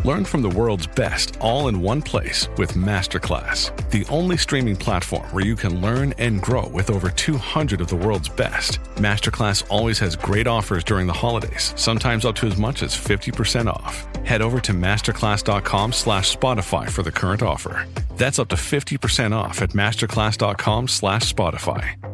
Learn from the world's best all in one place with Masterclass, the only streaming platform where you can learn and grow with over 200 of the world's best. Masterclass always has great offers during the holidays, sometimes up to as much as 50% off. Head over to masterclass.com/Spotify for the current offer. That's up to 50% off at masterclass.com/Spotify.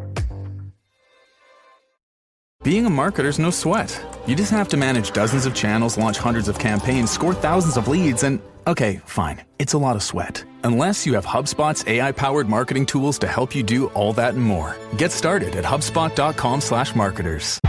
Being a marketer's no sweat. You just have to manage dozens of channels, launch hundreds of campaigns, score thousands of leads, and okay, fine, it's a lot of sweat. Unless you have HubSpot's AI-powered marketing tools to help you do all that and more. Get started at HubSpot.com/marketers.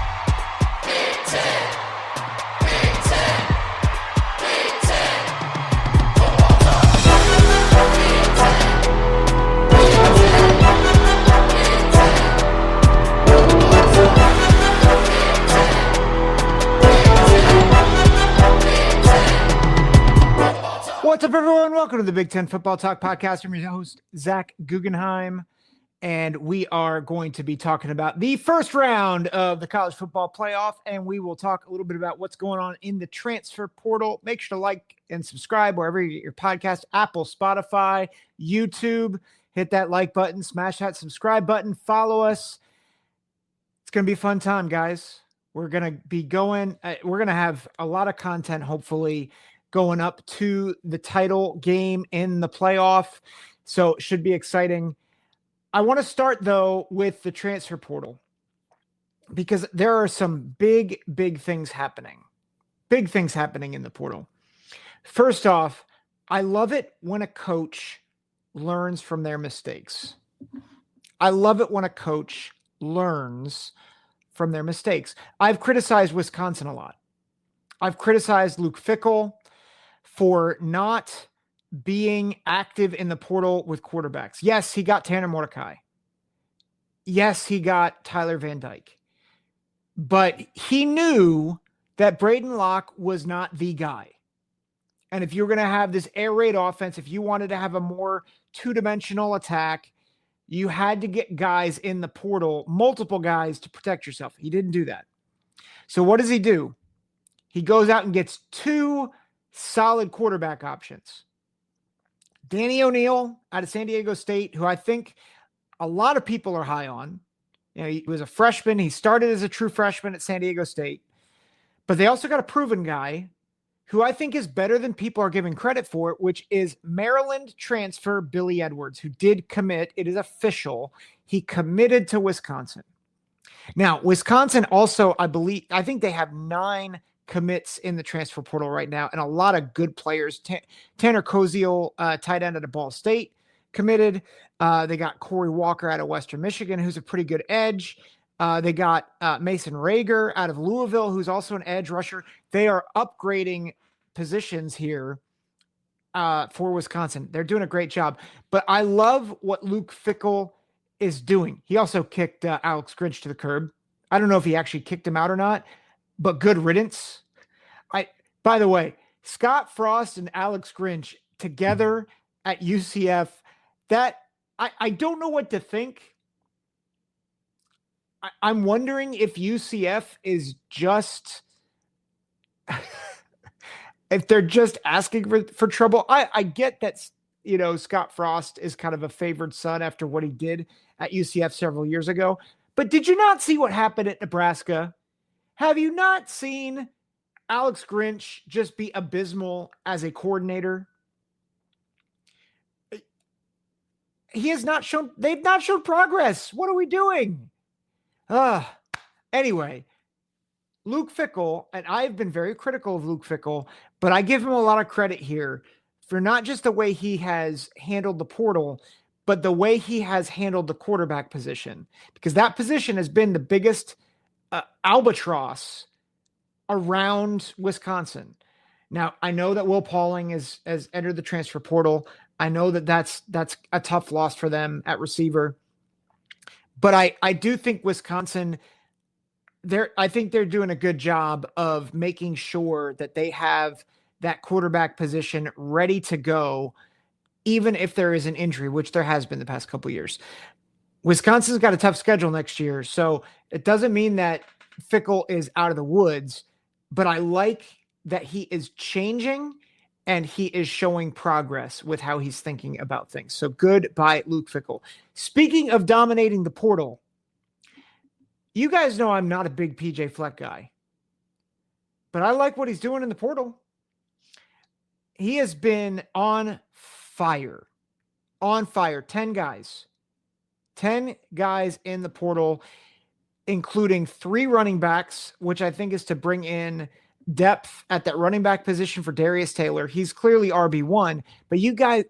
What's up, everyone? Welcome to the Big Ten Football Talk Podcast. I'm your host, Zach Guggenheim, and we are going to be talking about the first round of the college football playoff, and we will talk a little bit about what's going on in the transfer portal. Make sure to like and subscribe wherever you get your podcast, Apple, Spotify, YouTube. Hit that like button, smash that subscribe button, follow us. It's going to be a fun time, guys. We're going to be going, we're going to have a lot of content, hopefully, going up to the title game in the playoff. So it should be exciting. I want to start, though, with the transfer portal because there are some big things happening. Big things happening in the portal. First off, I love it when a coach learns from their mistakes. I love it when a coach learns from their mistakes. I've criticized Wisconsin a lot. I've criticized Luke Fickell for not being active in the portal with quarterbacks. Yes, he got Tanner Mordecai. Yes, he got Tyler Van Dyke. But he knew that Braden Locke was not the guy. And if you're going to have this air raid offense, if you wanted to have a more two-dimensional attack, you had to get guys in the portal, multiple guys, to protect yourself. He didn't do that. So what does he do? He goes out and gets two solid quarterback options. Danny O'Neal out of San Diego State, who I think a lot of people are high on. You know, he was a freshman. He started as a true freshman at San Diego State. But they also got a proven guy who I think is better than people are giving credit for, which is Maryland transfer Billy Edwards, who did commit. It is official. He committed to Wisconsin. Now, Wisconsin also, I think they have 9 commits in the transfer portal right now, and a lot of good players. Tanner Koziel, tight end at Ball State, committed. They got Corey Walker out of Western Michigan, who's a pretty good edge. They got Mason Rager out of Louisville, who's also an edge rusher. They are upgrading positions here for Wisconsin. They're doing a great job. But I love what Luke Fickell is doing. He also kicked Alex Grinch to the curb. I don't know if he actually kicked him out or not, but good riddance. By the way, Scott Frost and Alex Grinch together at UCF, that I don't know what to think. I'm wondering if UCF is just if they're just asking for trouble. I get that, you know, Scott Frost is kind of a favored son after what he did at UCF several years ago. But did you not see what happened at Nebraska? Have you not seen Alex Grinch just be abysmal as a coordinator? They've not shown progress. What are we doing? Anyway, Luke Fickell, and I've been very critical of Luke Fickell, but I give him a lot of credit here for not just the way he has handled the portal, but the way he has handled the quarterback position, because that position has been the biggest albatross around Wisconsin. Now, I know that Will Pauling has entered the transfer portal. I know that that's a tough loss for them at receiver. But I do think Wisconsin, I think they're doing a good job of making sure that they have that quarterback position ready to go, even if there is an injury, which there has been the past couple of years. Wisconsin's got a tough schedule next year, so it doesn't mean that Fickell is out of the woods, but I like that he is changing and he is showing progress with how he's thinking about things. So good by Luke Fickell. Speaking of dominating the portal, you guys know I'm not a big PJ Fleck guy, but I like what he's doing in the portal. He has been on fire. 10 guys in the portal, including 3 running backs, which I think is to bring in depth at that running back position for Darius Taylor. He's clearly RB1, but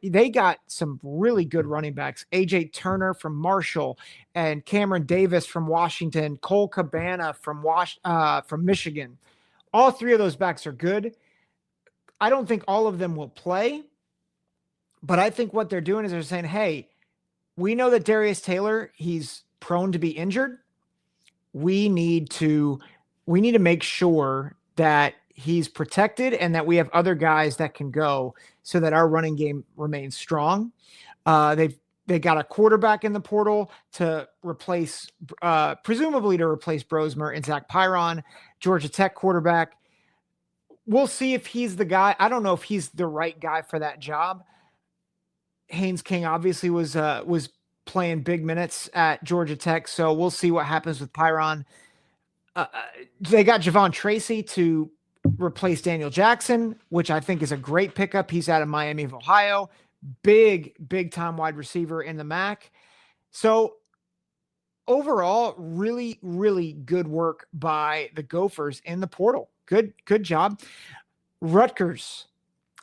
they got some really good running backs. AJ Turner from Marshall and Cameron Davis from Washington, Cole Cabana from Michigan. All 3 of those backs are good. I don't think all of them will play, but I think what they're doing is they're saying, hey, we know that Darius Taylor, he's prone to be injured. We need to make sure that he's protected and that we have other guys that can go so that our running game remains strong. They got a quarterback in the portal to replace, presumably to replace Brosmer and Zach Pyron, Georgia Tech quarterback. We'll see if he's the guy. I don't know if he's the right guy for that job. Haynes King obviously was playing big minutes at Georgia Tech, so we'll see what happens with Pyron. They got Javon Tracy to replace Daniel Jackson, which I think is a great pickup. He's out of Miami of Ohio. Big time wide receiver in the MAC. So overall, really, really good work by the Gophers in the portal. Good job. Rutgers.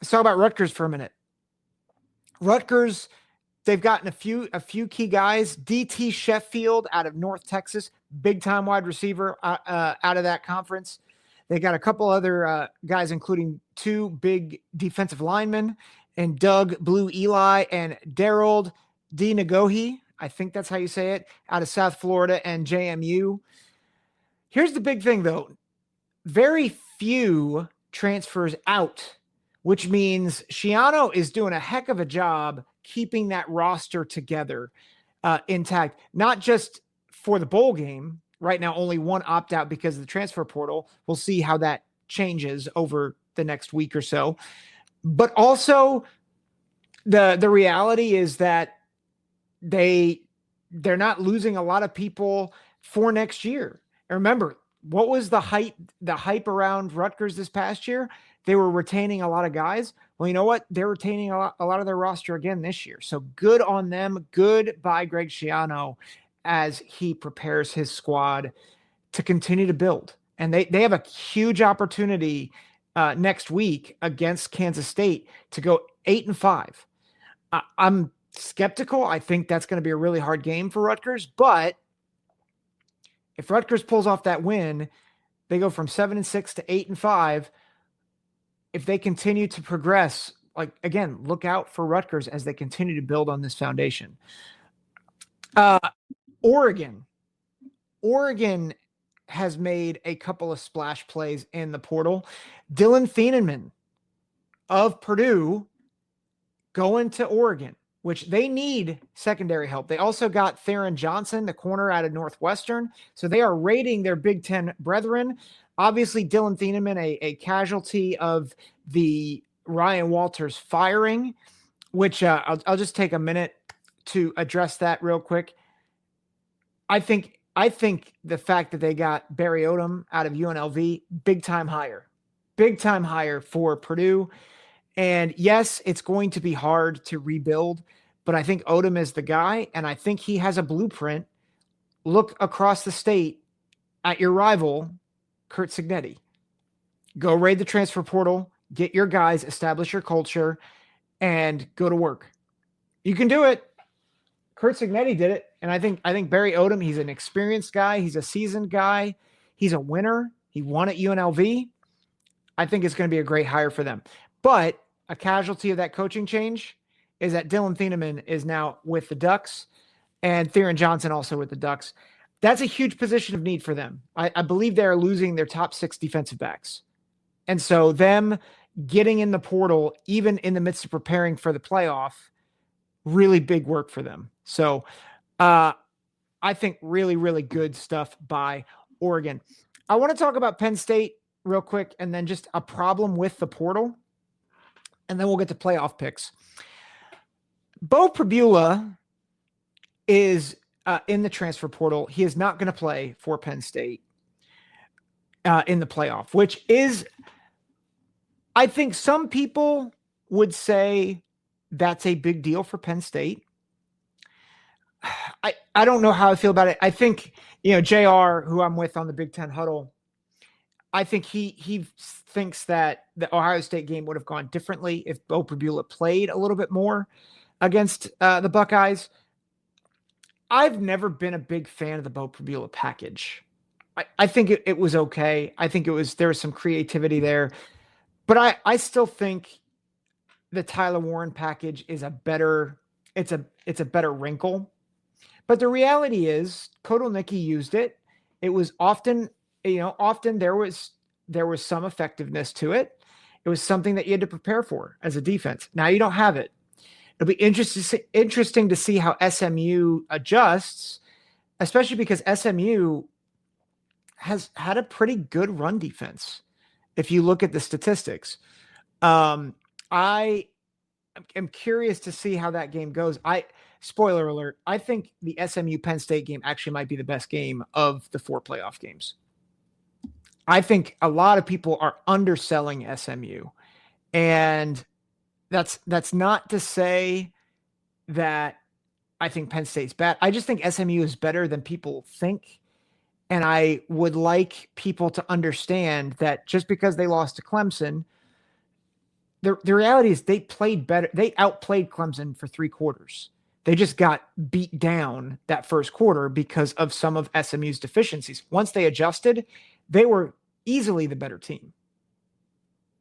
Let's talk about Rutgers for a minute. Rutgers, they've gotten a few key guys. DT Sheffield out of North Texas, big time wide receiver out of that conference. They got a couple other guys, including 2 big defensive linemen, and Doug Blue Eli and Daryl D. Nagohi, I think that's how you say it, out of South Florida and JMU. Here's the big thing, though. Very few transfers out, which means Schiano is doing a heck of a job keeping that roster together intact, not just for the bowl game. Right now, only 1 opt-out because of the transfer portal. We'll see how that changes over the next week or so. But also, the reality is that they're not losing a lot of people for next year. And remember, what was the hype around Rutgers this past year? They were retaining a lot of guys. Well, you know what? They're retaining a lot of their roster again this year. So good on them. Good by Greg Schiano as he prepares his squad to continue to build. And they have a huge opportunity next week against Kansas State to go 8-5. I'm skeptical. I think that's going to be a really hard game for Rutgers. But if Rutgers pulls off that win, they go from 7-6 to 8-5. If they continue to progress, like, again, look out for Rutgers as they continue to build on this foundation. Oregon has made a couple of splash plays in the portal. Dylan Thieneman of Purdue going to Oregon, which they need secondary help. They also got Theron Johnson, the corner out of Northwestern. So they are raiding their Big Ten brethren. Obviously, Dylan Thieneman, a casualty of the Ryan Walters firing, which I'll just take a minute to address that real quick. I think the fact that they got Barry Odom out of UNLV, big time hire for Purdue. And yes, it's going to be hard to rebuild, but I think Odom is the guy, and I think he has a blueprint. Look across the state at your rival, Kurt Cignetti. Go raid the transfer portal, get your guys, establish your culture, and go to work. You can do it. Kurt Cignetti did it. And I think Barry Odom, he's an experienced guy. He's a seasoned guy. He's a winner. He won at UNLV. I think it's going to be a great hire for them. But a casualty of that coaching change is that Dylan Thieneman is now with the Ducks and Theron Johnson also with the Ducks. That's a huge position of need for them. I believe they're losing their top 6 defensive backs. And so them getting in the portal, even in the midst of preparing for the playoff, really big work for them. So I think really, really good stuff by Oregon. I want to talk about Penn State real quick and then just a problem with the portal. and then we'll get to playoff picks. Bo Pribula is in the transfer portal. He is not going to play for Penn State in the playoff, which is, I think some people would say that's a big deal for Penn State. I don't know how I feel about it. I think, JR, who I'm with on the Big Ten Huddle, I think he thinks that the Ohio State game would have gone differently if Bo Pribula played a little bit more against the Buckeyes. I've never been a big fan of the Bo Pribula package. I think it was okay. I think there was some creativity there, but I still think the Tyler Warren package is a better wrinkle. But the reality is Kotelnicki used it. It was often there was some effectiveness to it. It was something that you had to prepare for as a defense. Now you don't have it. It'll be interesting to see how SMU adjusts, especially because SMU has had a pretty good run defense. If you look at the statistics, I am curious to see how that game goes. Spoiler alert, I think the SMU Penn State game actually might be the best game of the 4 playoff games. I think a lot of people are underselling SMU, and that's not to say that I think Penn State's bad. I just think SMU is better than people think. And I would like people to understand that just because they lost to Clemson, the reality is they played better. They outplayed Clemson for 3 quarters. They just got beat down that first quarter because of some of SMU's deficiencies. Once they adjusted, they were easily the better team.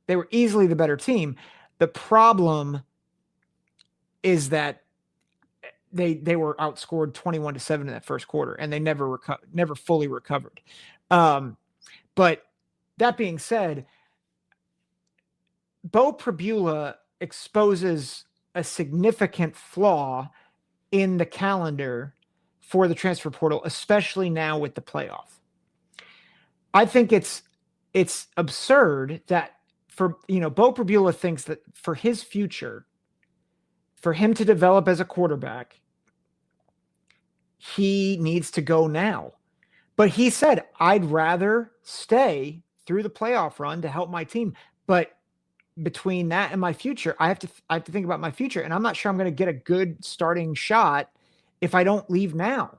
The problem is that they were outscored 21-7 in that first quarter, and they never fully recovered. But that being said, Bo Pribula exposes a significant flaw in the calendar for the transfer portal, especially now with the playoff. I think it's absurd that Bo Pribula thinks that for his future, for him to develop as a quarterback, he needs to go now. But he said, I'd rather stay through the playoff run to help my team. But between that and my future, I have to think about my future. And I'm not sure I'm going to get a good starting shot if I don't leave now.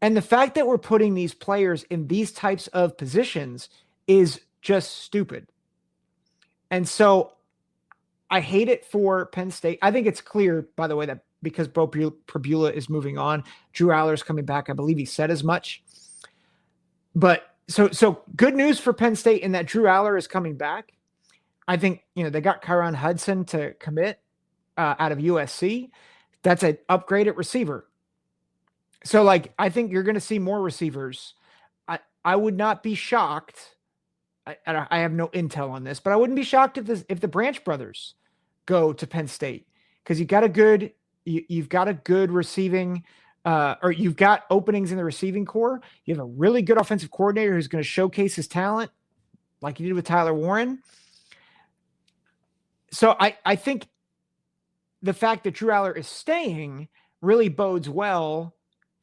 And the fact that we're putting these players in these types of positions is just stupid. And so I hate it for Penn State. I think it's clear, by the way, that because Bo Pribula is moving on, Drew Aller's coming back. I believe he said as much. But so good news for Penn State in that Drew Aller is coming back. I think, they got Kyron Hudson to commit out of USC. That's an upgrade at receiver. So, I think you're going to see more receivers. I would not be shocked. I have no intel on this, but I wouldn't be shocked if the Branch brothers go to Penn State, because you've got a good receiving, or you've got openings in the receiving core. You have a really good offensive coordinator who's going to showcase his talent, like he did with Tyler Warren. So I think the fact that Drew Aller is staying really bodes well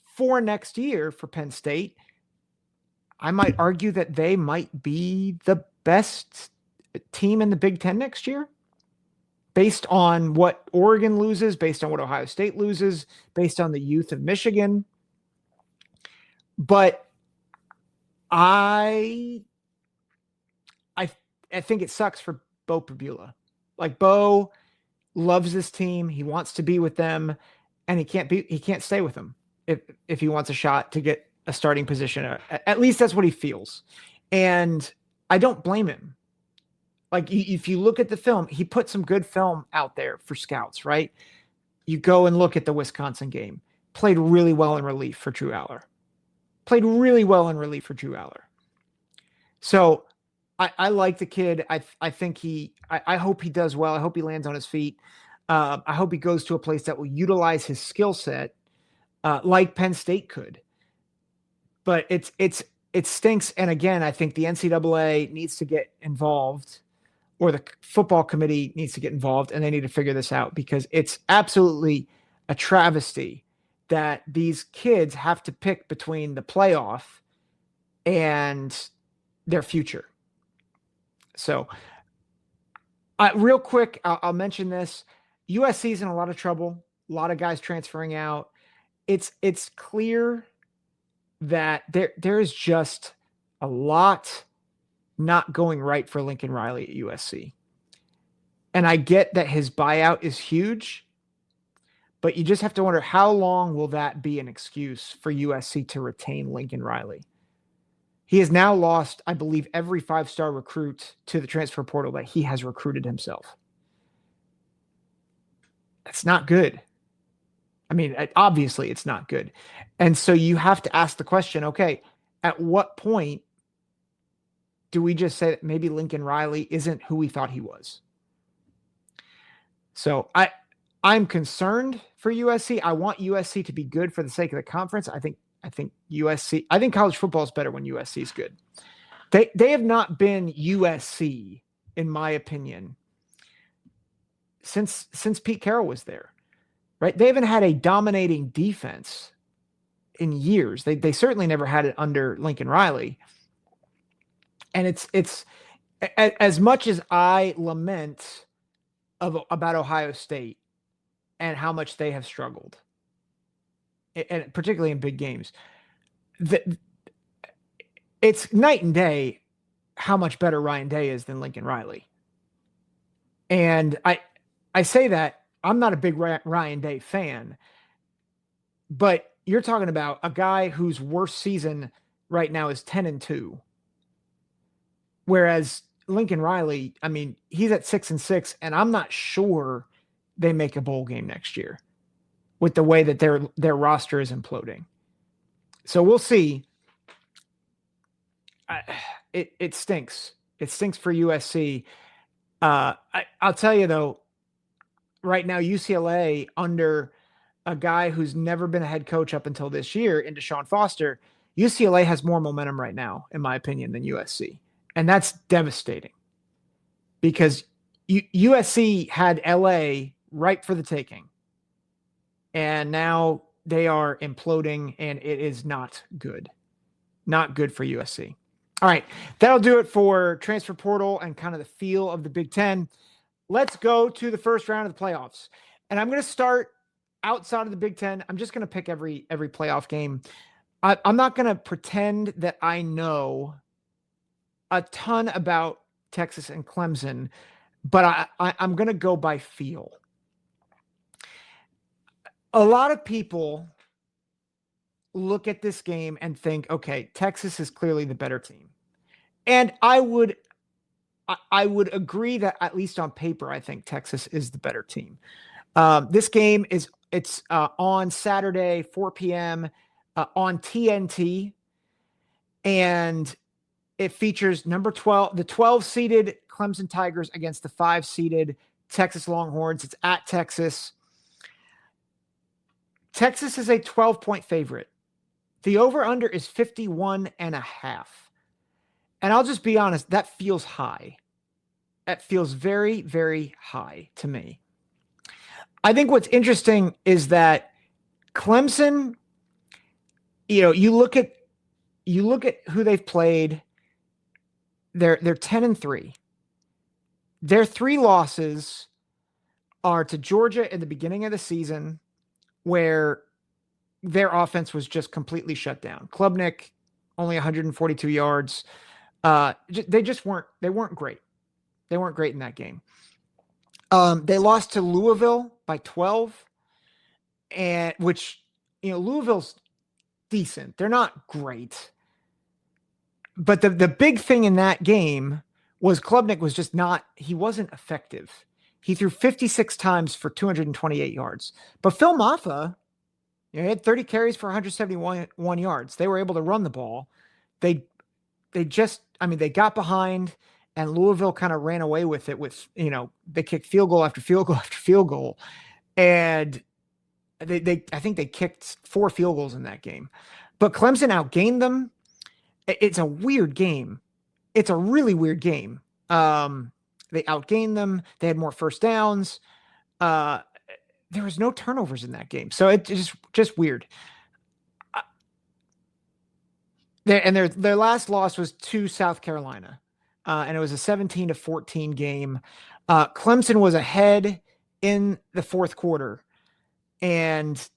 for next year for Penn State. I might argue that they might be the best team in the Big Ten next year, based on what Oregon loses, based on what Ohio State loses, based on the youth of Michigan. But I think it sucks for Bo Pribula. Bo loves this team. He wants to be with them, and he can't stay with them if he wants a shot to get a starting position. At least that's what he feels. And I don't blame him. If you look at the film, he put some good film out there for scouts, right? You go and look at the Wisconsin game. Played really well in relief for Drew Aller. So I like the kid. I think I hope he does well. I hope he lands on his feet. I hope he goes to a place that will utilize his skill set like Penn State could. But it stinks. And again, I think the NCAA needs to get involved or the football committee needs to get involved, and they need to figure this out, because it's absolutely a travesty that these kids have to pick between the playoff and their future. So real quick, I'll mention this. USC's in a lot of trouble. A lot of guys transferring out. It's clear that there is just a lot not going right for Lincoln Riley at USC. And I get that his buyout is huge, but you just have to wonder, how long will that be an excuse for USC to retain Lincoln Riley? He has now lost, I believe, every 5-star recruit to the transfer portal that he has recruited himself. That's not good. I mean, obviously it's not good. And so you have to ask the question, okay, at what point do we just say that maybe Lincoln Riley isn't who we thought he was? So I'm concerned for USC. I want USC to be good for the sake of the conference. I think college football is better when USC is good. They have not been USC, in my opinion, since Pete Carroll was there, right? They haven't had a dominating defense in years. They certainly never had it under Lincoln Riley. And it's as much as I lament about Ohio State and how much they have struggled, and particularly in big games, it's night and day how much better Ryan Day is than Lincoln Riley. And I say that I'm not a big Ryan Day fan, but you're talking about a guy whose worst season right now is 10-2. Whereas Lincoln Riley, I mean, he's at 6-6, and I'm not sure they make a bowl game next year with the way that their roster is imploding. So we'll see. It stinks. It stinks for USC. I'll tell you though, right now UCLA, under a guy who's never been a head coach up until this year, in Deshaun Foster, UCLA has more momentum right now, in my opinion, than USC. And that's devastating, because USC had LA ripe for the taking, and now they are imploding, and it is not good. Not good for USC. All right, that'll do it for transfer portal and kind of the feel of the Big Ten. Let's go to the first round of the playoffs. And I'm going to start outside of the Big Ten. I'm just going to pick every playoff game. I'm not going to pretend that I know a ton about Texas and Clemson, but I'm going to go by feel. A lot of people look at this game and think, okay, Texas is clearly the better team. And I would agree that, at least on paper, I think Texas is the better team. This game it's on Saturday, 4 p.m. On TNT, and it features number 12, the 12-seeded Clemson Tigers against the 5-seeded Texas Longhorns. It's at Texas. Texas is a 12-point favorite. The over-under is 51.5. And I'll just be honest, that feels high. That feels very, very high to me. I think what's interesting is that Clemson, you look at who they've played. They're 10-3. Their 3 losses are to Georgia at the beginning of the season, where their offense was just completely shut down. Klubnik, only 142 yards. They weren't great. They weren't great in that game. They lost to Louisville by 12, and which, Louisville's decent. They're not great. But the big thing in that game was Klubnik was just he wasn't effective. He threw 56 times for 228 yards. But Phil Maffa, he had 30 carries for 171 yards. They were able to run the ball. They got behind, and Louisville kind of ran away with it they kicked field goal after field goal after field goal. And I think they kicked 4 field goals in that game. But Clemson outgained them. It's a weird game. It's a really weird game. They outgained them. They had more first downs. There was no turnovers in that game. So it's just weird. Their last loss was to South Carolina. And it was a 17-14 game. Clemson was ahead in the fourth quarter, and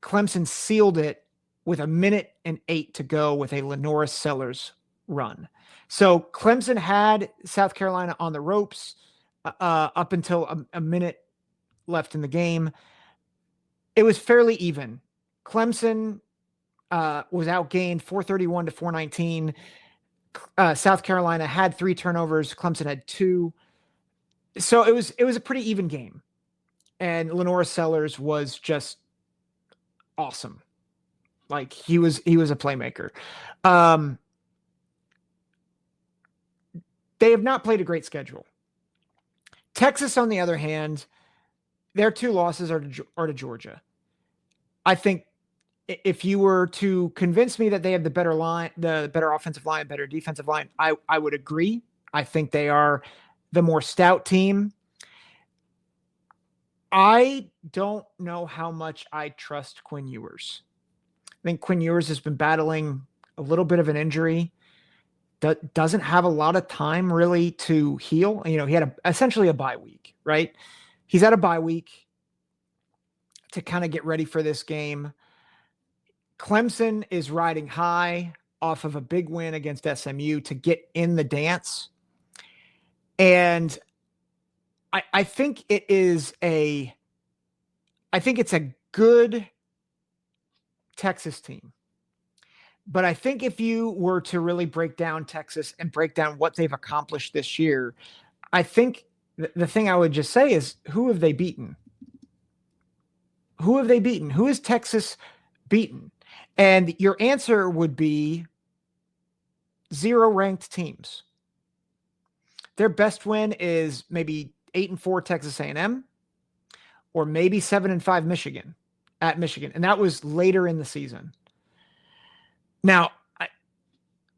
Clemson sealed it with 1:08 to go with a Lenora Sellers run. So Clemson had South Carolina on the ropes up until a minute left in the game. It was fairly even. Clemson was outgained 431 to 419. South Carolina had 3 turnovers. Clemson had 2. So it was a pretty even game. And Lenora Sellers was just awesome. Like he was a playmaker. They have not played a great schedule. Texas, on the other hand, their 2 losses are to Georgia. I think if you were to convince me that they have the better line, the better offensive line, better defensive line, I would agree. I think they are the more stout team. I don't know how much I trust Quinn Ewers. I think Quinn Ewers has been battling a little bit of an injury. That doesn't have a lot of time really to heal. He had essentially a bye week, right? He's had a bye week to kind of get ready for this game. Clemson is riding high off of a big win against SMU to get in the dance. And I think it's a good Texas team. But I think if you were to really break down Texas and break down what they've accomplished this year, I think the thing I would just say is, who have they beaten? Who have they beaten? Who has Texas beaten? And your answer would be 0 ranked teams. Their best win is maybe 8-4 Texas A&M, or maybe 7-5 Michigan at Michigan. And that was later in the season. Now,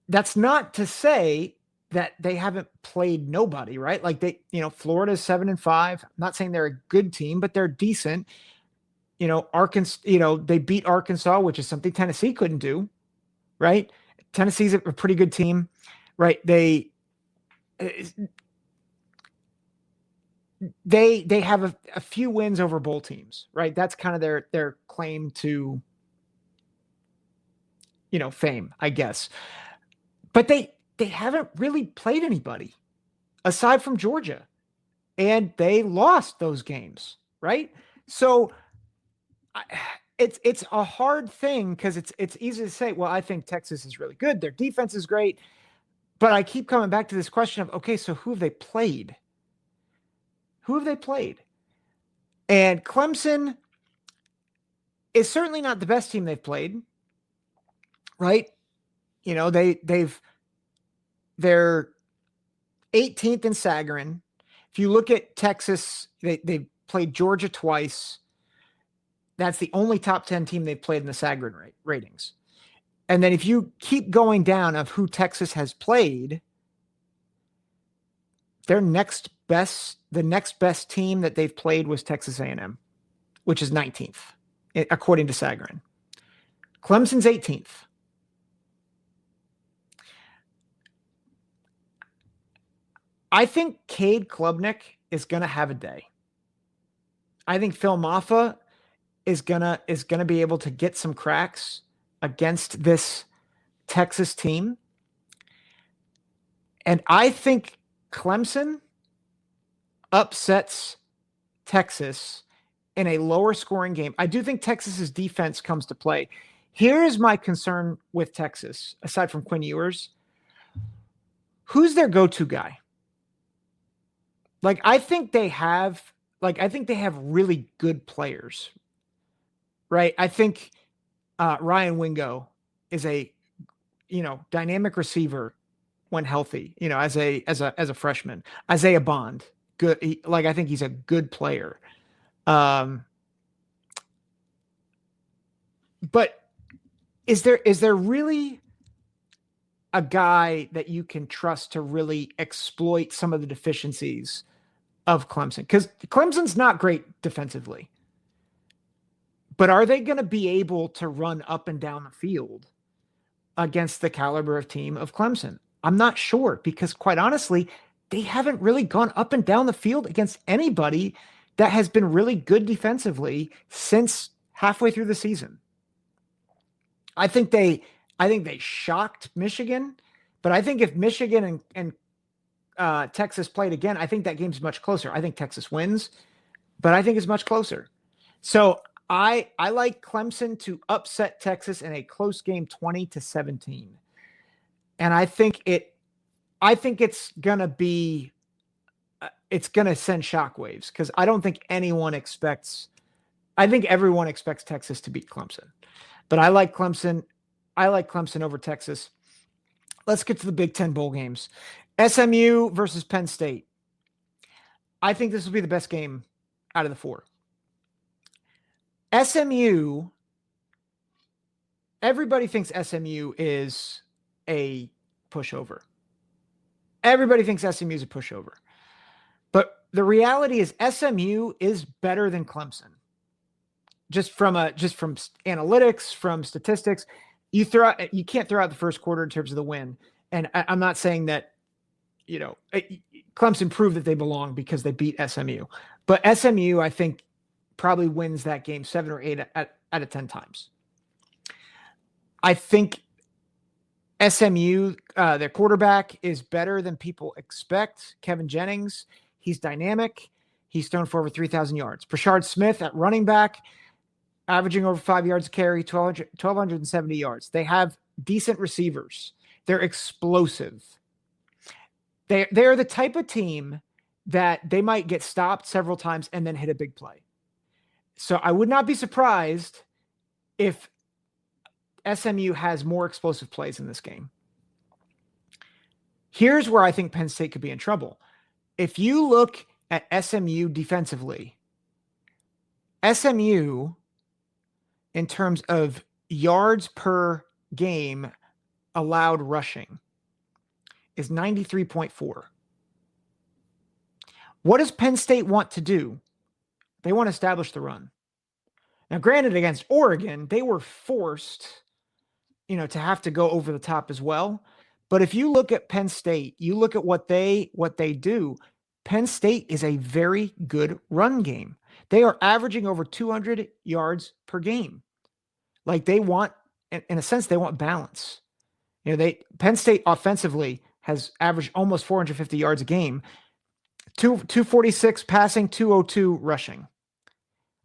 that's not to say that they haven't played nobody, right? Like Florida's 7-5. I'm not saying they're a good team, but they're decent. Arkansas, they beat Arkansas, which is something Tennessee couldn't do, right? Tennessee's a pretty good team, right? They have a few wins over bowl teams, right? That's kind of their claim to, fame, I guess. But they haven't really played anybody aside from Georgia, and they lost those games, right? So it's a hard thing because it's easy to say, well, I think Texas is really good. Their defense is great. But I keep coming back to this question of, okay, so who have they played? Who have they played? And Clemson is certainly not the best team they've played, right? They're 18th in Sagarin. If you look at Texas, they played Georgia twice. That's the only top 10 team they've played in the Sagarin ratings. And then if you keep going down of who Texas has played, the next best team that they've played was Texas A&M, which is 19th, according to Sagarin. Clemson's 18th. I think Cade Klubnik is going to have a day. I think Phil Maffa is gonna be able to get some cracks against this Texas team. And I think Clemson upsets Texas in a lower scoring game. I do think Texas's defense comes to play. Here's my concern with Texas, aside from Quinn Ewers. Who's their go-to guy? I think they have really good players, right? I think Ryan Wingo is a, dynamic receiver when healthy, as a freshman. Isaiah Bond, good. I think he's a good player. But is there really a guy that you can trust to really exploit some of the deficiencies of Clemson, because Clemson's not great defensively. But are they going to be able to run up and down the field against the caliber of team of Clemson? I'm not sure, because quite honestly, they haven't really gone up and down the field against anybody that has been really good defensively since halfway through the season. I think they shocked Michigan, but I think if Michigan and Texas played again, I think that game's much closer. I think Texas wins, but I think it's much closer. So I like Clemson to upset Texas in a close game, 20-17. And I think it's going to be, it's going to send shockwaves, because I don't think everyone expects Texas to beat Clemson, but I like Clemson over Texas. Let's get to the Big Ten bowl games. SMU versus Penn State. I think this will be the best game out of the four. SMU, everybody thinks SMU is a pushover. Everybody thinks SMU is a pushover. But the reality is SMU is better than Clemson. Just from analytics, from statistics, you can't throw out the first quarter in terms of the win. And I'm not saying that, Clemson proved that they belong because they beat SMU. But SMU, I think, probably wins that game 7 or 8 out of 10 times. I think SMU, their quarterback, is better than people expect. Kevin Jennings, he's dynamic. He's thrown for over 3,000 yards. Brashard Smith at running back, averaging over 5 yards a carry, 1,270 yards. They have decent receivers. They're explosive. They're the type of team that they might get stopped several times and then hit a big play. So I would not be surprised if SMU has more explosive plays in this game. Here's where I think Penn State could be in trouble. If you look at SMU defensively, SMU, in terms of yards per game allowed rushing, is 93.4. What does Penn State want to do? They want to establish the run. Now, granted, against Oregon, they were forced, to have to go over the top as well. But if you look at Penn State, you look at what they do, Penn State is a very good run game. They are averaging over 200 yards per game. Like, they want, in a sense, they want balance. Penn State offensively has averaged almost 450 yards a game, 246 passing, 202 rushing.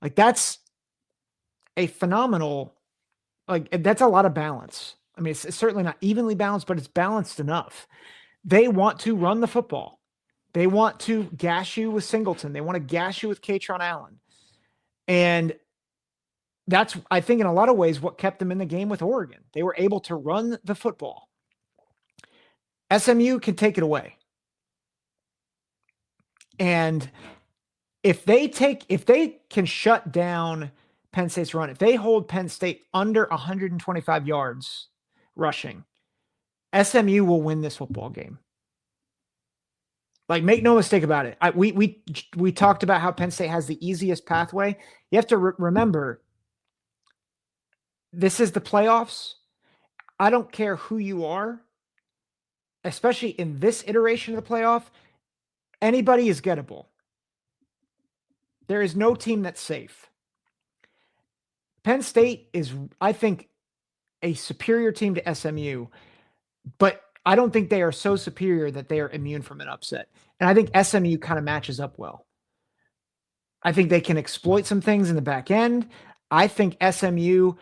Like, that's a phenomenal, that's a lot of balance. I mean, it's certainly not evenly balanced, but it's balanced enough. They want to run the football. They want to gash you with Singleton. They want to gash you with Katron Allen. And that's, I think, in a lot of ways, what kept them in the game with Oregon. They were able to run the football. SMU can take it away. And if they can shut down Penn State's run, if they hold Penn State under 125 yards rushing, SMU will win this football game. Like, make no mistake about it. We talked about how Penn State has the easiest pathway. You have to remember, this is the playoffs. I don't care who you are, especially in this iteration of the playoff. Anybody is gettable. There is no team that's safe. Penn State is, I think, a superior team to SMU, but I don't think they are so superior that they are immune from an upset. And I think SMU kind of matches up well. I think they can exploit some things in the back end. I think SMU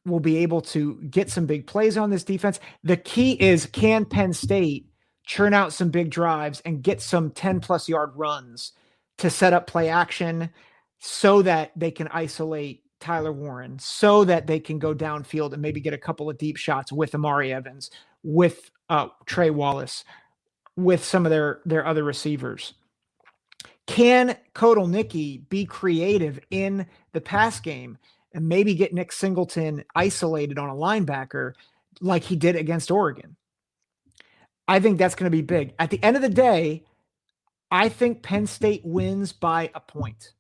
will be able to get some big plays on this defense. The key is, can Penn State churn out some big drives and get some 10-plus yard runs to set up play action so that they can isolate Tyler Warren, so that they can go downfield and maybe get a couple of deep shots with Amari Evans, with Trey Wallace, with some of their other receivers. Can Kodal-Nicki be creative in the pass game and maybe get Nick Singleton isolated on a linebacker like he did against Oregon? I think that's going to be big. At the end of the day, I think Penn State wins by a point.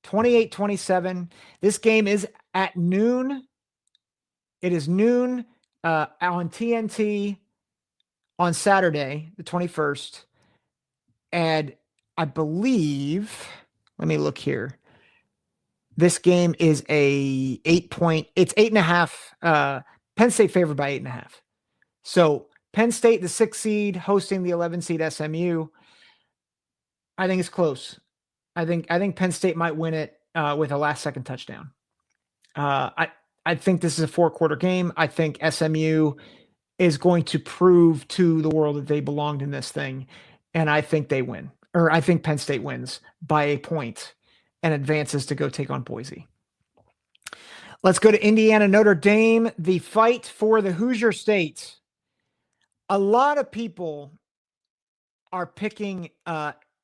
28-27. This game is at noon. It is noon on TNT on Saturday, the 21st. And I believe, let me look here. This game is a 8-point. It's 8.5. Penn State favored by 8.5. So Penn State, the 6th seed, hosting the 11 seed SMU. I think it's close. I think Penn State might win it with a last-second touchdown. I think this is a 4-quarter game. I think SMU is going to prove to the world that they belonged in this thing, and I think they win. Or I think Penn State wins by a point and advances to go take on Boise. Let's go to Indiana, Notre Dame, the fight for the Hoosier State. A lot of people are picking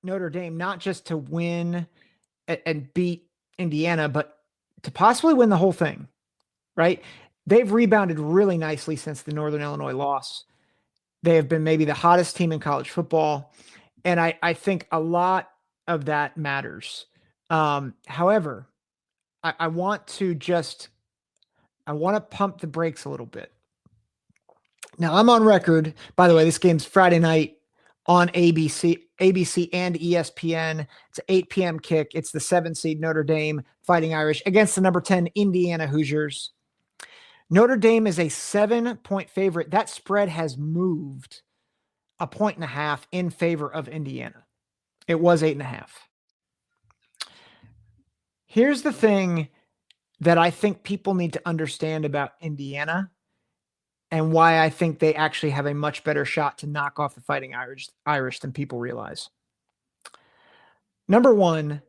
Notre Dame not just to win and beat Indiana, but to possibly win the whole thing, right? They've rebounded really nicely since the Northern Illinois loss. They have been maybe the hottest team in college football, and I think a lot of that matters. However, I want to pump the brakes a little bit. Now, I'm on record. By the way, this game's Friday night on ABC and ESPN. It's an 8 p.m. kick. It's the 7 seed Notre Dame Fighting Irish against the number 10 Indiana Hoosiers. Notre Dame is a 7-point favorite. That spread has moved 1.5 points in favor of Indiana. It was 8.5. Here's the thing that I think people need to understand about Indiana and why I think they actually have a much better shot to knock off the Fighting Irish than people realize. Number one,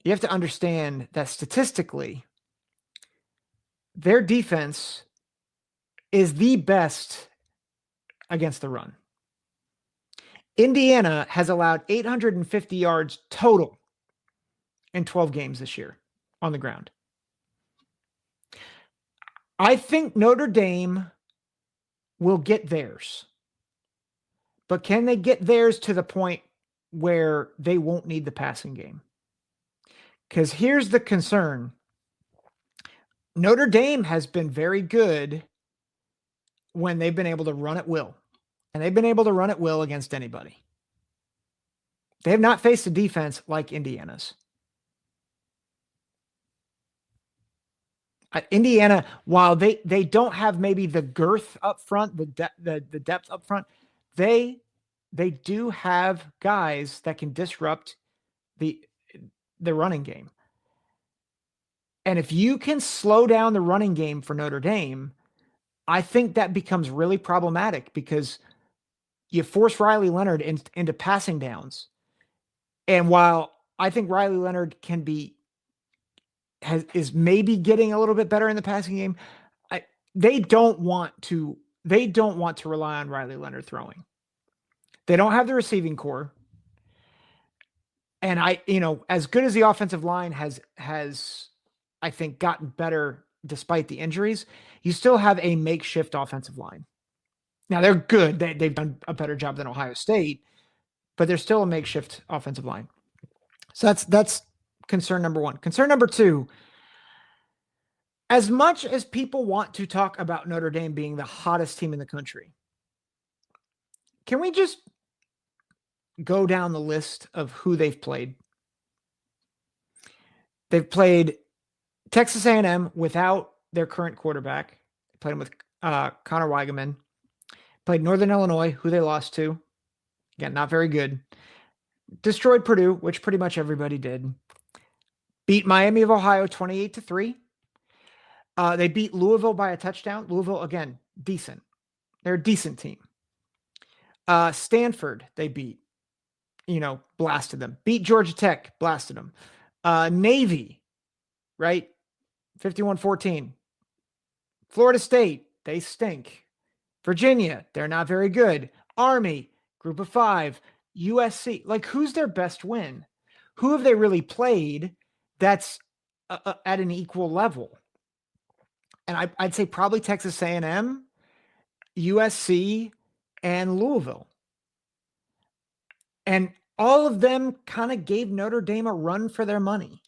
you have to understand that statistically, their defense is the best against the run. Indiana has allowed 850 yards total in 12 games this year on the ground. I think Notre Dame will get theirs. But can they get theirs to the point where they won't need the passing game? Because here's the concern. Notre Dame has been very good when they've been able to run at will. And they've been able to run at will against anybody. They have not faced a defense like Indiana's. Indiana, while they don't have maybe the girth up front, the depth up front, they do have guys that can disrupt the running game. And if you can slow down the running game for Notre Dame, I think that becomes really problematic because you force Riley Leonard into passing downs. And while I think Riley Leonard is maybe getting a little bit better in the passing game, they don't want to rely on Riley Leonard throwing. They don't have the receiving core. And as good as the offensive line has I think gotten better despite the injuries, you still have a makeshift offensive line. Now they're good. They've done a better job than Ohio State, but they're still a makeshift offensive line. So that's concern number one. Concern number two, as much as people want to talk about Notre Dame being the hottest team in the country, can we just go down the list of who they've played? They've played Texas A&M without their current quarterback. They played him with Connor Weigeman. Played Northern Illinois, who they lost to. Again, not very good. Destroyed Purdue, which pretty much everybody did. Beat Miami of Ohio 28-3. They beat Louisville by a touchdown. Louisville, again, decent. They're a decent team. Stanford, they beat. Blasted them. Beat Georgia Tech, blasted them. Navy, right? 51-14. Florida State, they stink. Virginia, they're not very good. Army, group of 5. USC, like who's their best win? Who have they really played that's at an equal level? And I'd say probably Texas A&M, USC, and Louisville. And all of them kind of gave Notre Dame a run for their money.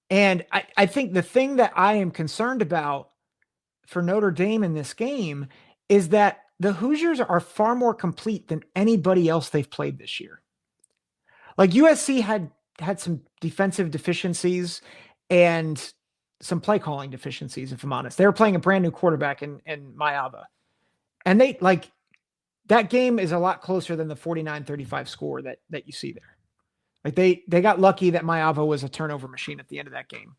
And I think the thing that I am concerned about for Notre Dame in this game is that the Hoosiers are far more complete than anybody else they've played this year. Like USC had some defensive deficiencies and some play calling deficiencies, if I'm honest. They were playing a brand new quarterback in Mayava. And they like that game is a lot closer than the 49-35 score that you see there. Like they got lucky that Mayava was a turnover machine at the end of that game.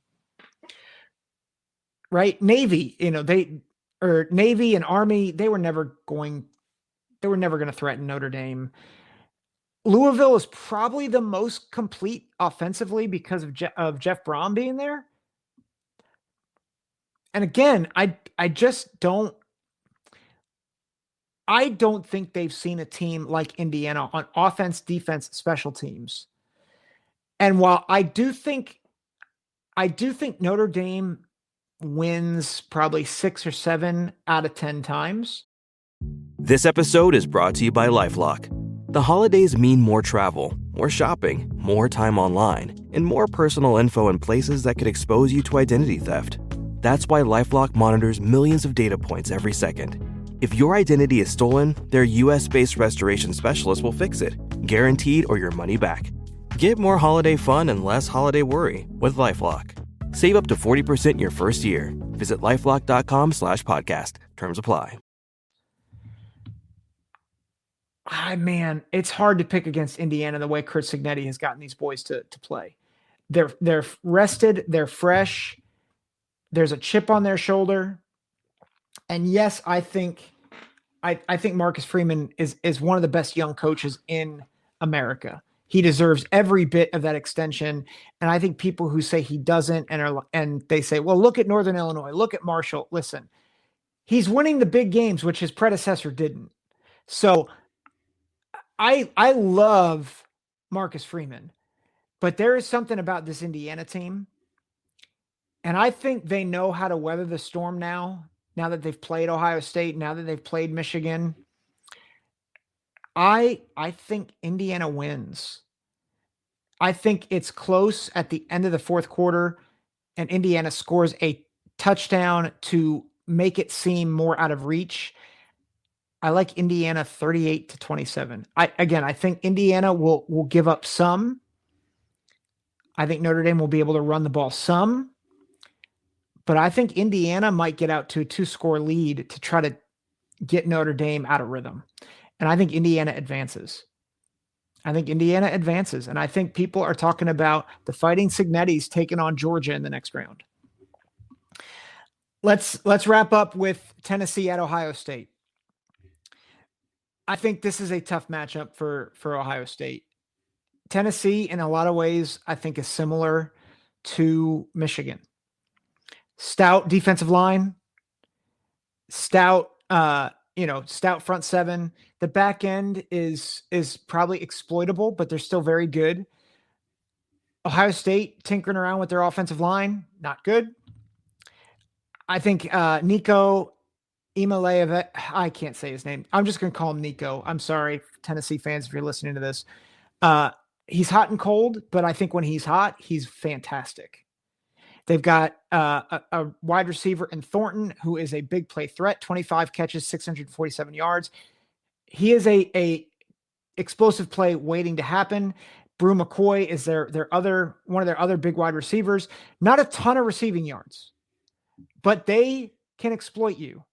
Right? Navy, Navy and Army, they were never going to threaten Notre Dame. Louisville is probably the most complete offensively because of Jeff Brom being there. And again, I don't think they've seen a team like Indiana on offense, defense, special teams. And while I do think Notre Dame wins probably 6 or 7 out of 10 times. This episode is brought to you by LifeLock. The holidays mean more travel, more shopping, more time online, and more personal info in places that could expose you to identity theft. That's why LifeLock monitors millions of data points every second. If your identity is stolen, their US-based restoration specialists will fix it, guaranteed or your money back. Get more holiday fun and less holiday worry with LifeLock. Save up to 40% your first year. Visit LifeLock.com/podcast. Terms apply. Man, it's hard to pick against Indiana the way Curt Cignetti has gotten these boys to play. They're rested, they're fresh. There's a chip on their shoulder. And yes, I think Marcus Freeman is one of the best young coaches in America. He deserves every bit of that extension. And I think people who say he doesn't and they say, well, look at Northern Illinois, look at Marshall. Listen, he's winning the big games, which his predecessor didn't. So I love Marcus Freeman, but there is something about this Indiana team. And I think they know how to weather the storm now that they've played Ohio State, now that they've played Michigan. I think Indiana wins. I think it's close at the end of the fourth quarter, and Indiana scores a touchdown to make it seem more out of reach. I like Indiana 38-27. I think Indiana will give up some. I think Notre Dame will be able to run the ball some. But I think Indiana might get out to a 2-score lead to try to get Notre Dame out of rhythm. And I think Indiana advances. And I think people are talking about the Fighting Cignettis taking on Georgia in the next round. Let's wrap up with Tennessee at Ohio State. I think this is a tough matchup for Ohio State. Tennessee, in a lot of ways, I think is similar to Michigan. Stout defensive line, stout front seven. The back end is probably exploitable, but they're still very good. Ohio State tinkering around with their offensive line, not good. I think Nico Imaleev, I can't say his name. I'm just going to call him Nico. I'm sorry, Tennessee fans, if you're listening to this. He's hot and cold, but I think when he's hot, he's fantastic. They've got a wide receiver in Thornton, who is a big play threat, 25 catches, 647 yards. He is a explosive play waiting to happen. Brew McCoy is one of their other big wide receivers. Not a ton of receiving yards, but they can exploit you.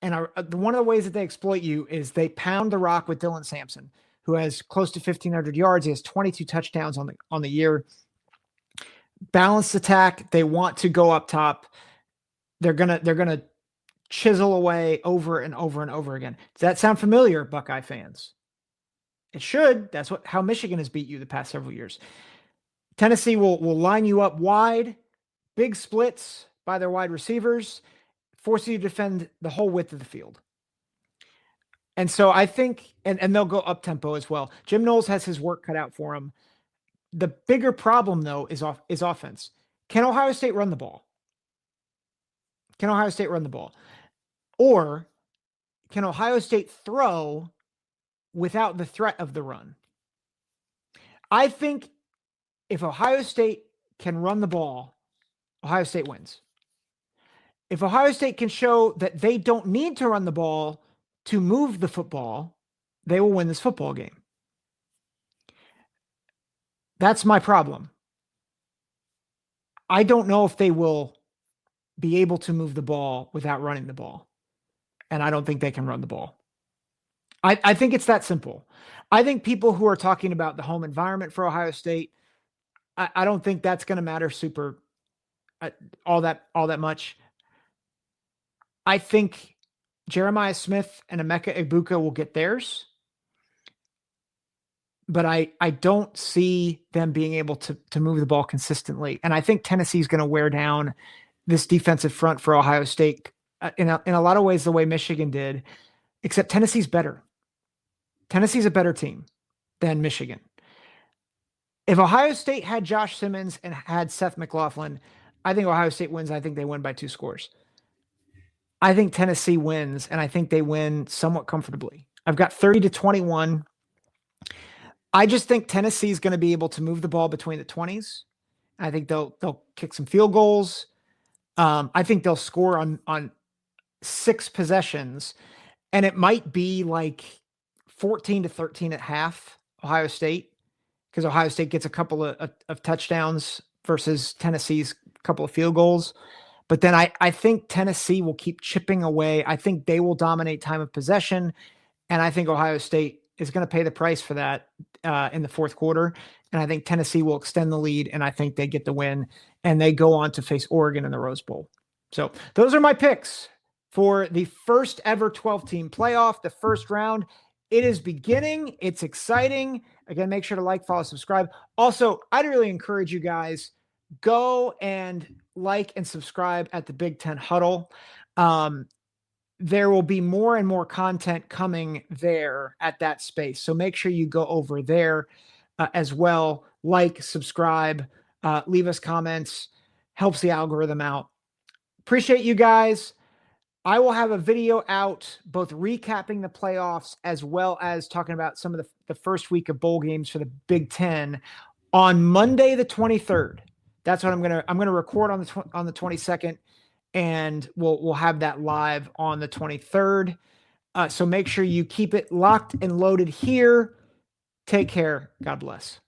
And one of the ways that they exploit you is they pound the rock with Dylan Sampson, who has close to 1,500 yards. He has 22 touchdowns on the year. Balanced attack. They want to go up top. They're gonna chisel away over and over and over again. Does that sound familiar, Buckeye fans? It should. That's how Michigan has beat you the past several years. Tennessee will line you up wide, big splits by their wide receivers, force you to defend the whole width of the field. And so I think, and they'll go up tempo as well. Jim Knowles has his work cut out for him. The bigger problem, though, is offense. Can Ohio State run the ball? Or can Ohio State throw without the threat of the run? I think if Ohio State can run the ball, Ohio State wins. If Ohio State can show that they don't need to run the ball to move the football, they will win this football game. That's my problem. I don't know if they will be able to move the ball without running the ball. And I don't think they can run the ball. I think it's that simple. I think people who are talking about the home environment for Ohio State, I don't think that's going to matter all that much. I think Jeremiah Smith and Emeka Egbuka will get theirs. But I don't see them being able to move the ball consistently. And I think Tennessee's going to wear down this defensive front for Ohio State in a lot of ways the way Michigan did, except Tennessee's better. Tennessee's a better team than Michigan. If Ohio State had Josh Simmons and had Seth McLaughlin, I think Ohio State wins. I think they win by 2 scores. I think Tennessee wins, and I think they win somewhat comfortably. I've got 30-21. I just think Tennessee is going to be able to move the ball between the 20s. I think they'll kick some field goals. I think they'll score on 6 possessions, and it might be like 14-13 at half, Ohio State, because Ohio State gets a couple of touchdowns versus Tennessee's couple of field goals. But then I think Tennessee will keep chipping away. I think they will dominate time of possession, and I think Ohio State is going to pay the price for that in the fourth quarter. And I think Tennessee will extend the lead, and I think they get the win, and they go on to face Oregon in the Rose Bowl. So those are my picks for the first ever 12-team playoff, the first round. It is beginning. It's exciting. Again, make sure to like, follow, subscribe. Also, I'd really encourage you guys, go and like and subscribe at the Big Ten Huddle. There will be more and more content coming there at that space. So make sure you go over there as well. Like, subscribe, leave us comments, helps the algorithm out. Appreciate you guys. I will have a video out both recapping the playoffs as well as talking about some of the first week of bowl games for the Big Ten on Monday, the 23rd. That's what I'm going to record on the 22nd. And we'll have that live on the 23rd. So make sure you keep it locked and loaded here. Take care. God bless.